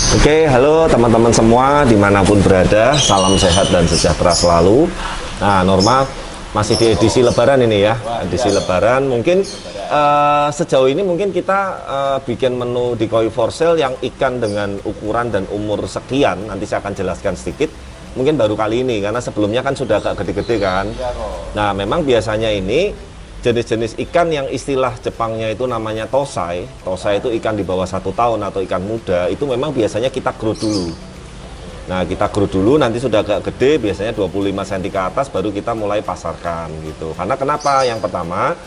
Oke, halo teman-teman semua dimanapun berada, salam sehat dan sejahtera selalu. Nah, Norma masih di edisi Lebaran ini ya, edisi Lebaran. Mungkin sejauh ini mungkin kita bikin menu di Koi for Sale yang ikan dengan ukuran dan umur sekian. Nanti saya akan jelaskan sedikit. Mungkin baru kali ini karena sebelumnya kan sudah agak gede-gede kan. Nah, memang biasanya ini jenis-jenis ikan yang istilah Jepangnya itu namanya tosai. Tosai itu ikan di bawah 1 tahun atau ikan muda, itu memang biasanya kita grow dulu. Nah, kita grow dulu, nanti sudah agak gede, biasanya 25 cm ke atas baru kita mulai pasarkan gitu. Karena kenapa? Yang pertama,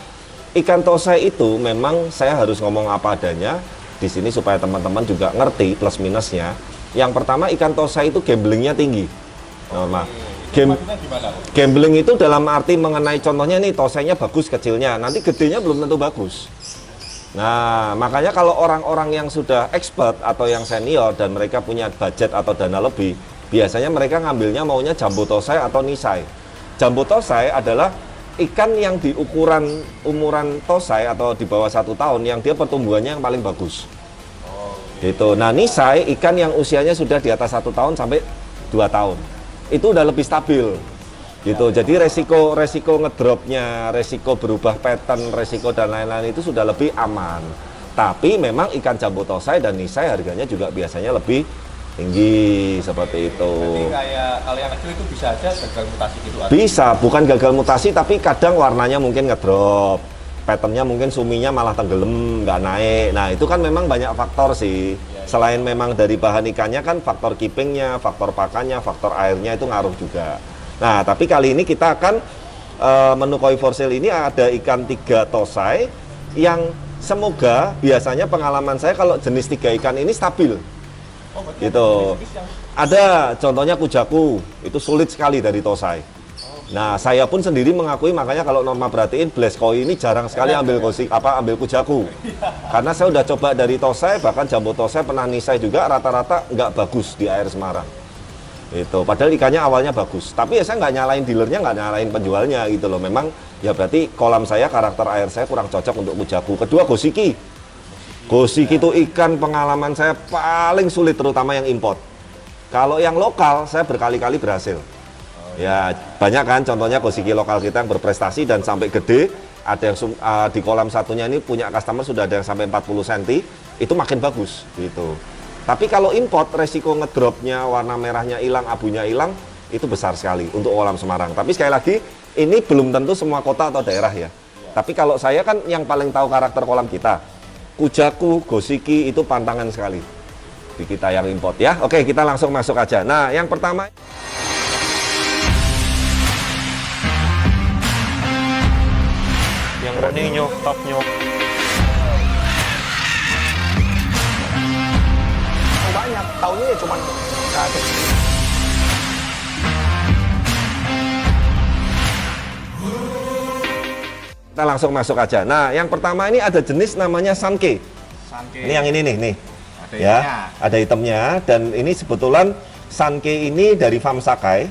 ikan tosai itu memang saya harus ngomong apa adanya di sini supaya teman-teman juga ngerti plus minusnya. Yang pertama, ikan tosai itu gamblingnya tinggi. Normal. Gambling itu dalam arti mengenai contohnya nih, tosainya bagus kecilnya, nanti gedenya belum tentu bagus. Nah, makanya kalau orang-orang yang sudah expert atau yang senior dan mereka punya budget atau dana lebih, biasanya mereka ngambilnya maunya jumbo tosai atau nisai. Jumbo tosai adalah ikan yang di umuran tosai atau di bawah 1 tahun yang dia pertumbuhannya yang paling bagus. Gitu. Nah, nisai ikan yang usianya sudah di atas 1 tahun sampai 2 tahun. Itu udah lebih stabil gitu. Jadi resiko ngedropnya, resiko berubah pattern, resiko dan lain-lain itu sudah lebih aman. Tapi memang ikan jumbo tosai dan nisai harganya juga biasanya lebih tinggi seperti itu. Jadi kayak kalau yang kecil itu bisa aja gagal mutasi gitu? Bisa, bukan gagal mutasi tapi kadang warnanya mungkin ngedrop, patternnya mungkin suminya malah tenggelam, nggak naik. Nah, itu kan memang banyak faktor sih. Selain memang dari bahan ikannya kan faktor keepingnya, faktor pakannya, faktor airnya itu ngaruh juga. Nah, tapi kali ini kita akan menu Koi for Sale ini ada ikan 3 tosai yang semoga biasanya pengalaman saya kalau jenis 3 ikan ini stabil. Gitu. Ada contohnya kujaku, itu sulit sekali dari tosai. Nah, saya pun sendiri mengakui, makanya kalau Norma perhatiin Blast Koi ini jarang sekali ambil kujaku. Karena saya udah coba dari tosai, bahkan jumbo tosai, pernah nisai juga, rata-rata nggak bagus di air Semarang. Itu. Padahal ikannya awalnya bagus. Tapi ya saya nggak nyalain dealernya, nggak nyalain penjualnya gitu loh. Memang ya berarti kolam saya, karakter air saya kurang cocok untuk kujaku. Kedua, Gosiki. Gosiki itu ikan pengalaman saya paling sulit, terutama yang import. Kalau yang lokal, saya berkali-kali berhasil. Ya banyak kan contohnya Gosiki lokal kita yang berprestasi dan sampai gede. Ada yang di kolam satunya ini punya customer sudah ada yang sampai 40 cm, itu makin bagus gitu. Tapi kalau import, resiko ngedropnya, warna merahnya hilang, abunya hilang, itu besar sekali untuk kolam Semarang. Tapi sekali lagi, ini belum tentu semua kota atau daerah ya. Tapi kalau saya kan yang paling tahu karakter kolam kita, kujaku, Gosiki itu pantangan sekali di kita yang import ya. Oke, kita langsung masuk aja. Nah, yang pertama, yang ini nyok, top nyok. Banyak, taunya ya cuma satu. Kita langsung masuk aja. Nah, yang pertama ini ada jenis namanya Sanke. Ini yang ini nih. Ada Ya, itemnya. ada itemnya dan ini sebetulnya Sanke ini dari Farm Sakai.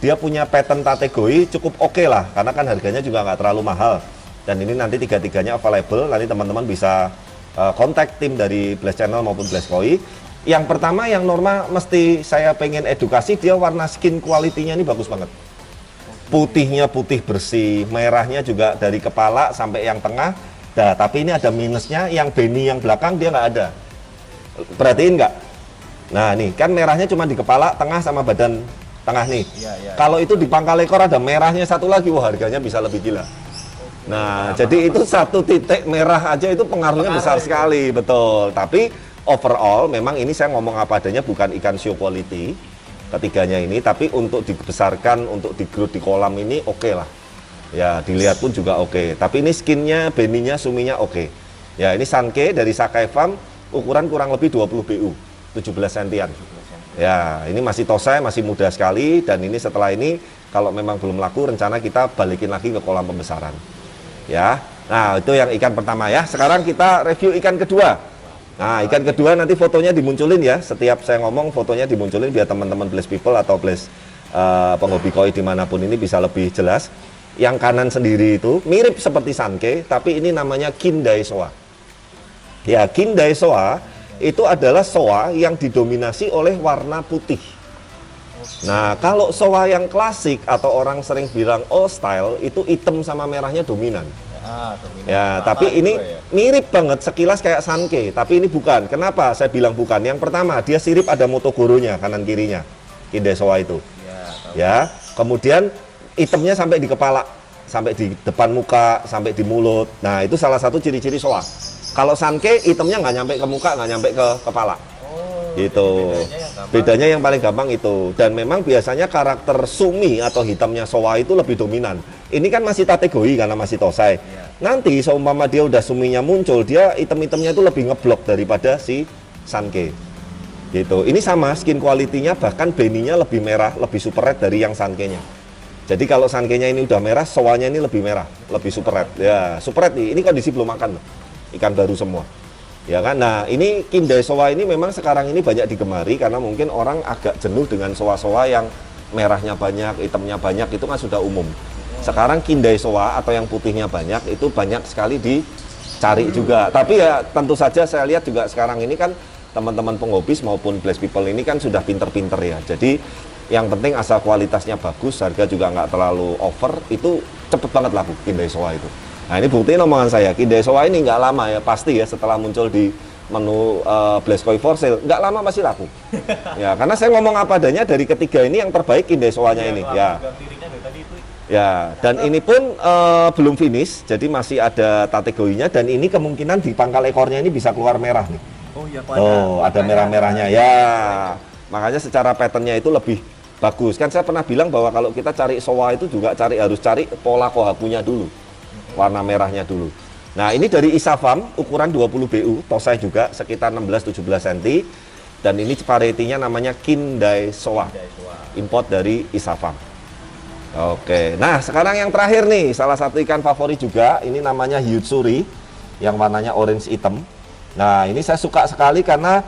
Dia punya pattern kategori cukup oke lah, karena kan harganya juga nggak terlalu mahal. Dan ini nanti tiga-tiganya available, nanti teman-teman bisa kontak tim dari Blast Channel maupun Blast Koi. Yang pertama yang Norma mesti saya pengen edukasi, dia warna skin quality-nya ini bagus banget. Putihnya putih bersih, merahnya juga dari kepala sampai yang tengah. Nah, tapi ini ada minusnya, yang beni yang belakang dia nggak ada. Perhatiin nggak? Nah, nih kan merahnya cuma di kepala, tengah sama badan tengah nih. Iya. Kalau itu di pangkal ekor ada merahnya satu lagi, wah harganya bisa lebih gila. Nah, jadi itu 1 titik merah aja itu pengaruhnya besar sekali, betul. Tapi overall memang ini saya ngomong apa adanya, bukan ikan show quality ketiganya ini, tapi untuk dibesarkan, untuk di-grow di kolam ini oke lah. Ya, dilihat pun juga oke. Tapi ini skinnya, beninya, suminya oke. Ya, ini Sanke dari Sakai Farm, ukuran kurang lebih 20 BU, 17 cm-an. Ya, ini masih tosai, masih muda sekali, dan ini setelah ini kalau memang belum laku, rencana kita balikin lagi ke kolam pembesaran. Ya, nah itu yang ikan pertama ya. Sekarang kita review ikan kedua. Nah, ikan kedua nanti fotonya dimunculin ya. Setiap saya ngomong fotonya dimunculin biar teman-teman Blast People atau Blast penghobi koi dimanapun ini bisa lebih jelas. Yang kanan sendiri itu mirip seperti Sanke, tapi ini namanya Kindai Soa. Ya, Kindai Soa itu adalah soa yang didominasi oleh warna putih. Nah, kalau soa yang klasik atau orang sering bilang old style itu hitam sama merahnya dominan. Dominan. Ya, Sama tapi ini juga ya. mirip banget sekilas kayak Sankei, tapi ini bukan. Kenapa saya bilang bukan? Yang pertama, dia sirip ada motogoronya kanan kirinya. Kindai soa itu. Ya, kemudian hitamnya sampai di kepala, sampai di depan muka, sampai di mulut. Nah, itu salah satu ciri-ciri soa. Kalau Sankei hitamnya nggak nyampe ke muka, nggak nyampe ke kepala. Gitu. Bedanya yang paling gampang itu. Dan memang biasanya karakter sumi atau hitamnya soa itu lebih dominan. Ini kan masih tategoi karena masih tosai. Nanti seumpama dia udah suminya muncul, dia hitam-hitamnya itu lebih ngeblok daripada si Sankei. Gitu. Ini sama skin quality-nya, bahkan beninya lebih merah, lebih super red dari yang Sankei-nya. Jadi kalau Sankei-nya ini udah merah, soanya ini lebih merah, lebih super red. Ya, super red nih. Ini kondisi belum makan loh. Ikan baru semua. Ya kan, nah ini Kindai soa ini memang sekarang ini banyak digemari karena mungkin orang agak jenuh dengan soa-soa yang merahnya banyak, hitamnya banyak, itu kan sudah umum. Sekarang Kindai soa atau yang putihnya banyak itu banyak sekali dicari juga. Tapi ya tentu saja saya lihat juga sekarang ini kan teman-teman penghobis maupun blessed people ini kan sudah pinter-pinter ya. Jadi yang penting asal kualitasnya bagus, harga juga nggak terlalu over, itu cepet banget laku Kindai soa itu. Nah ini buktiin omongan saya, Kindai soa ini nggak lama ya, pasti ya setelah muncul di menu Blessed Koi for Sale, nggak lama pasti laku. Ya, karena saya ngomong apa adanya, dari ketiga ini yang terbaik Kindai soanya ini. Ya. Ya, dan ini pun belum finish, jadi masih ada kategorinya, dan ini kemungkinan di pangkal ekornya ini bisa keluar merah nih. Oh iya, Ada merah-merahnya ya. Makanya secara patternnya itu lebih bagus. Kan saya pernah bilang bahwa kalau kita cari soa itu juga harus cari pola kohakunya dulu. Warna merahnya dulu. Nah, ini dari Isafam, ukuran 20 BU, tosai juga, sekitar 16-17 cm. Dan ini varietinya namanya Kindai soa, import dari Isafam. Oke, nah sekarang yang terakhir nih, salah satu ikan favorit juga, ini namanya Hyutsuri, yang warnanya orange hitam. Nah, ini saya suka sekali karena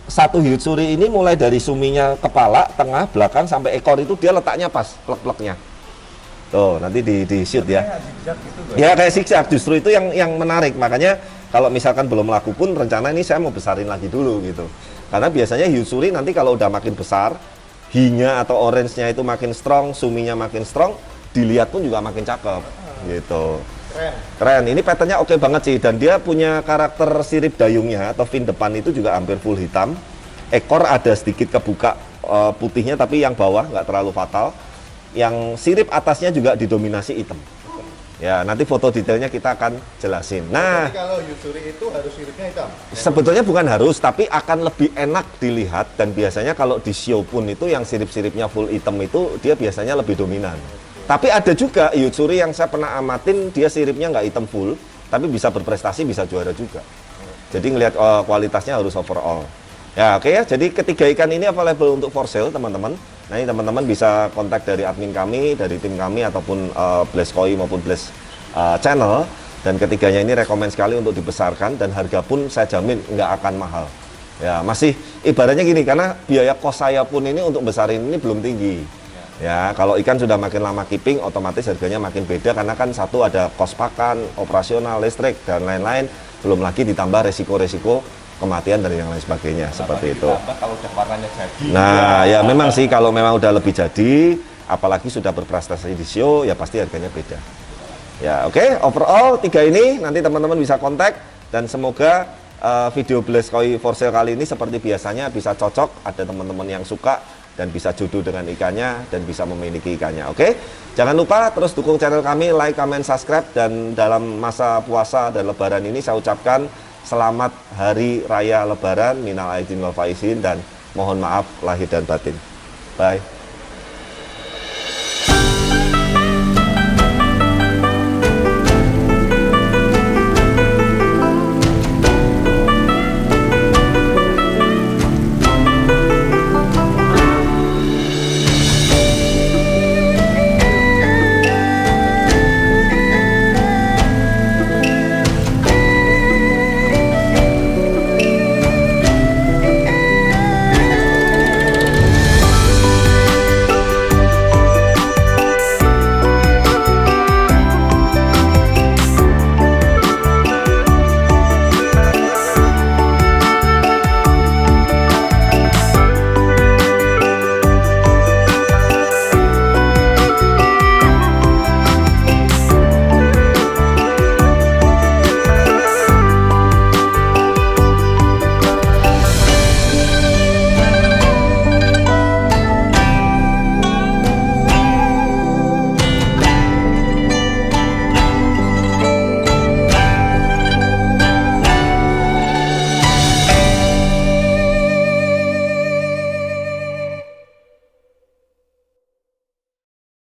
satu Hyutsuri ini mulai dari suminya kepala, tengah, belakang, sampai ekor itu dia letaknya pas, plek-pleknya. Tuh, nanti di shoot ya. Ya kayak zigzag, justru itu yang menarik. Makanya kalau misalkan belum laku pun rencana ini saya mau besarin lagi dulu gitu. Karena biasanya Hyutsuri nanti kalau udah makin besar, hinya atau orange-nya itu makin strong, suminya makin strong, dilihat pun juga makin cakep gitu. Keren. Ini patternnya oke banget sih, dan dia punya karakter sirip dayungnya atau fin depan itu juga hampir full hitam. Ekor ada sedikit kebuka putihnya, tapi yang bawah nggak terlalu fatal. Yang sirip atasnya juga didominasi hitam. Ya, nanti foto detailnya kita akan jelasin. Nah, jadi kalau Hyutsuri itu harus siripnya hitam? sebetulnya bukan harus, tapi akan lebih enak dilihat. Dan biasanya kalau di show pun itu yang sirip-siripnya full hitam itu dia biasanya lebih dominan. Tapi ada juga Hyutsuri yang saya pernah amatin, dia siripnya nggak hitam full, tapi bisa berprestasi, bisa juara juga. Jadi ngelihat kualitasnya harus overall. Ya, oke ya. Jadi ketiga ikan ini available untuk for sale, teman-teman. Nah, ini teman-teman bisa kontak dari admin kami, dari tim kami, ataupun Blessed Koi maupun Blessed Channel. Dan ketiganya ini rekomend sekali untuk dibesarkan, dan harga pun saya jamin nggak akan mahal. Ya, masih ibaratnya gini, karena biaya kos saya pun ini untuk besarin ini belum tinggi. Ya, kalau ikan sudah makin lama keeping, otomatis harganya makin beda, karena kan satu ada kos pakan, operasional, listrik, dan lain-lain. Belum lagi ditambah resiko-resiko kematian dan yang lain sebagainya, seperti itu. Kalau udah warnanya jadi. Nah, ya memang sih kalau memang udah lebih jadi, apalagi sudah berprestasi di show, ya pasti harganya beda. Ya, oke. Overall 3 ini nanti teman-teman bisa kontak, dan semoga video Blessed Koi for Sale kali ini seperti biasanya bisa cocok, ada teman-teman yang suka dan bisa jodoh dengan ikannya dan bisa memiliki ikannya. Oke. Jangan lupa terus dukung channel kami, like, comment, subscribe, dan dalam masa puasa dan lebaran ini saya ucapkan selamat Hari Raya Lebaran, minal aidin wal faizin, dan mohon maaf lahir dan batin. Bye.